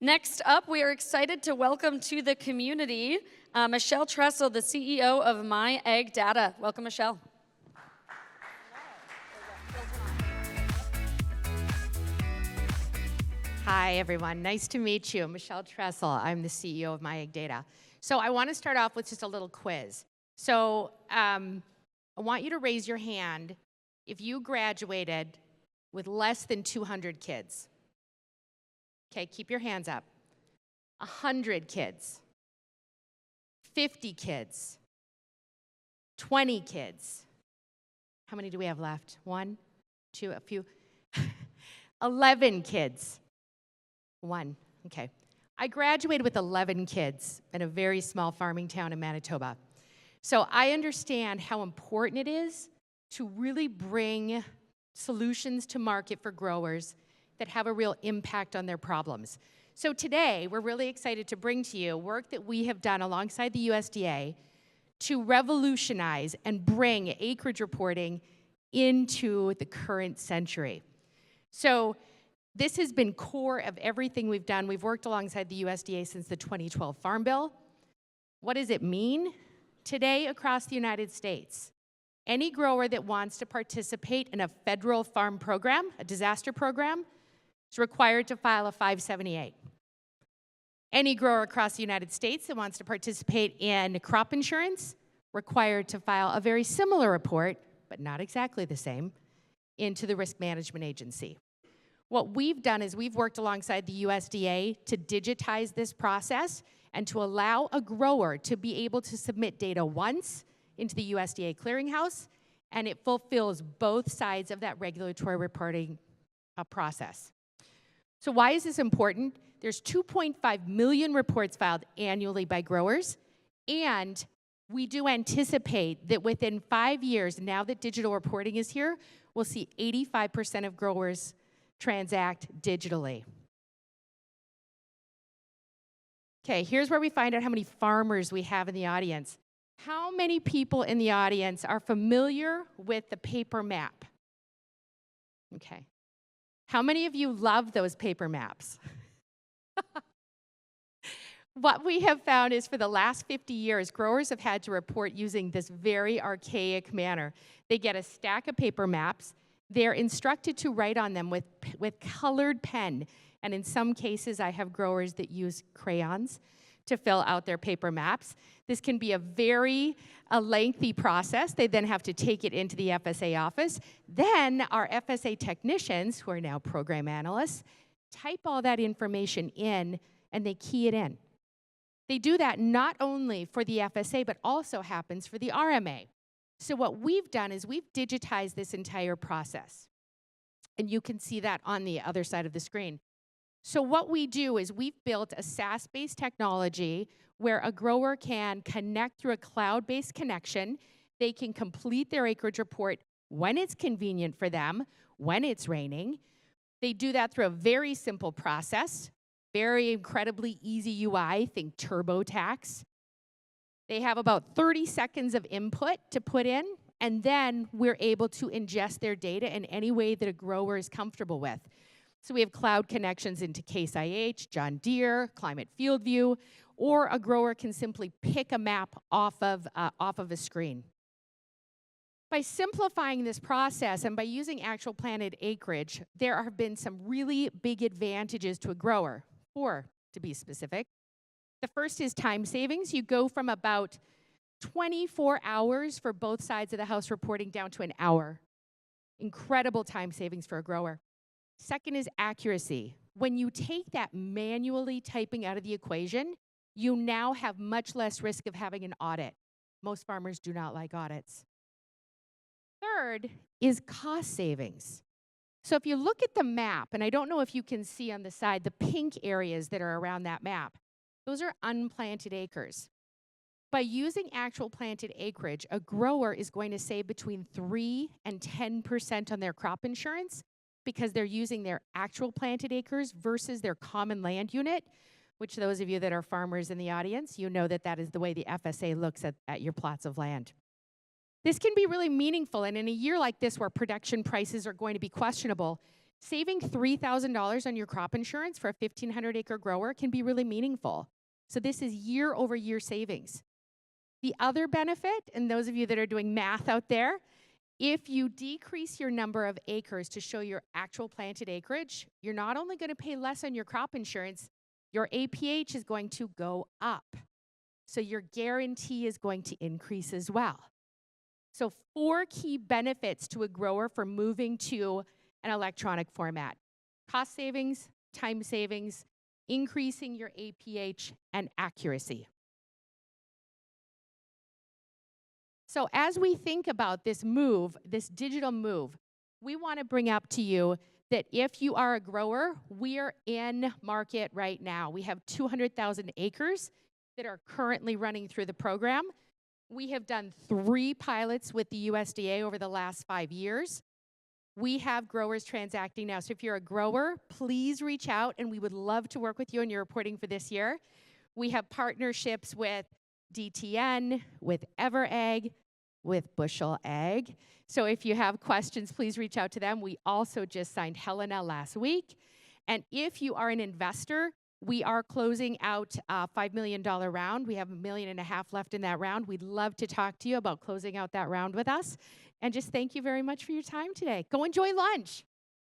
Next up, we are excited to welcome to the community Michelle Tressel, the CEO of MyAgData. Welcome, Michelle. Hi, everyone. Nice to meet you. Michelle Tressel. I'm the CEO of MyAgData. So I want to start off with just a little quiz. So I want you to raise your hand if you graduated with less than 200 kids. Okay, keep your hands up. 100 kids. 50 kids. 20 kids. How many do we have left? 1, 2, a few. 11 kids. 1, okay. I graduated with 11 kids in a very small farming town in Manitoba. So I understand how important it is to really bring solutions to market for growers that have a real impact on their problems. So today, we're really excited to bring to you work that we have done alongside the USDA to revolutionize and bring acreage reporting into the current century. So this has been core of everything we've done. We've worked alongside the USDA since the 2012 Farm Bill. What does it mean? Today, across the United States, any grower that wants to participate in a federal farm program, a disaster program, is required to file a 578. Any grower across the United States that wants to participate in crop insurance, required to file a very similar report, but not exactly the same, into the Risk Management Agency. What we've done is we've worked alongside the USDA to digitize this process and to allow a grower to be able to submit data once into the USDA clearinghouse, and it fulfills both sides of that regulatory reporting process. So why is this important? There's 2.5 million reports filed annually by growers, and we do anticipate that within 5 years, now that digital reporting is here, we'll see 85% of growers transact digitally. Okay, here's where we find out how many farmers we have in the audience. How many people in the audience are familiar with the paper map? Okay. How many of you love those paper maps? What we have found is for the last 50 years, growers have had to report using this very archaic manner. They get a stack of paper maps. They're instructed to write on them with colored pen. And in some cases, I have growers that use crayons to fill out their paper maps. This can be a very lengthy process. They then have to take it into the FSA office. Then our FSA technicians, who are now program analysts, type all that information in and they key it in. They do that not only for the FSA, but also happens for the RMA. So what we've done is we've digitized this entire process. And you can see that on the other side of the screen. So what we do is we've built a SaaS-based technology where a grower can connect through a cloud-based connection. They can complete their acreage report when it's convenient for them, when it's raining. They do that through a very simple process, very incredibly easy UI, think TurboTax. They have about 30 seconds of input to put in, and then we're able to ingest their data in any way that a grower is comfortable with. So we have cloud connections into Case IH, John Deere, Climate Field View, or a grower can simply pick a map off of a screen. By simplifying this process and by using actual planted acreage, there have been some really big advantages to a grower, 4 to be specific. The first is time savings. You go from about 24 hours for both sides of the house reporting down to an hour. Incredible time savings for a grower. Second is accuracy. When you take that manually typing out of the equation, you now have much less risk of having an audit. Most farmers do not like audits. Third is cost savings. So if you look at the map, and I don't know if you can see on the side the pink areas that are around that map, those are unplanted acres. By using actual planted acreage, a grower is going to save between 3 and 10% on their crop insurance because they're using their actual planted acres versus their common land unit, which those of you that are farmers in the audience, you know that that is the way the FSA looks at your plots of land. This can be really meaningful, and in a year like this where production prices are going to be questionable, Saving $3,000 on your crop insurance for a 1,500-acre grower can be really meaningful. So this is year-over-year savings. The other benefit, and those of you that are doing math out there, if you decrease your number of acres to show your actual planted acreage, you're not only going to pay less on your crop insurance, your APH is going to go up. So your guarantee is going to increase as well. So 4 key benefits to a grower for moving to an electronic format: cost savings, time savings, increasing your APH, and accuracy. So as we think about this move, this digital move, we want to bring up to you that if you are a grower, we are in market right now. We have 200,000 acres that are currently running through the program. We have done 3 pilots with the USDA over the last 5 years. We have growers transacting now. So if you're a grower, please reach out, and we would love to work with you on your reporting for this year. We have partnerships with DTN, with EverAg, with Bushel Ag. So if you have questions, please reach out to them. We also just signed Helena last week. And if you are an investor, we are closing out a $5 million round. We have $1.5 million left in that round. We'd love to talk to you about closing out that round with us. And just thank you very much for your time today. Go enjoy lunch.